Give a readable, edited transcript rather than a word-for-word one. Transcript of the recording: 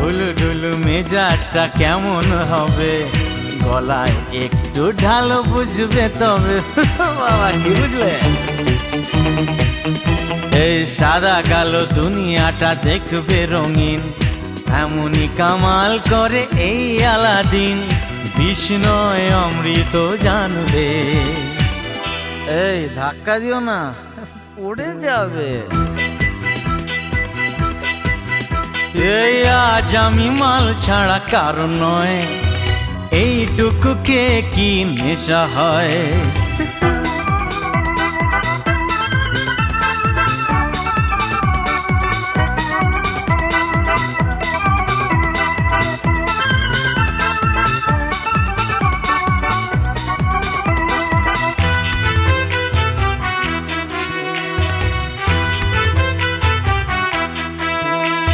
ঢুলু ঢুলু মেজাজটা কেমন হবে, গলায় একটু ঢালো বুঝবে তবে। বাবা কি বুঝলে? এই সাদা কালো দুনিয়াটা দেখবে রঙিন, এমনই কামাল করে এই আলাদিন। বিষ্ণয় অমৃত জানবে। এই ধাক্কা দিও না, পড়ে যাবে। এই আজ আমি মাল ছাড়া কারণ নয়, এইটুকু কে কি নেশা হয়।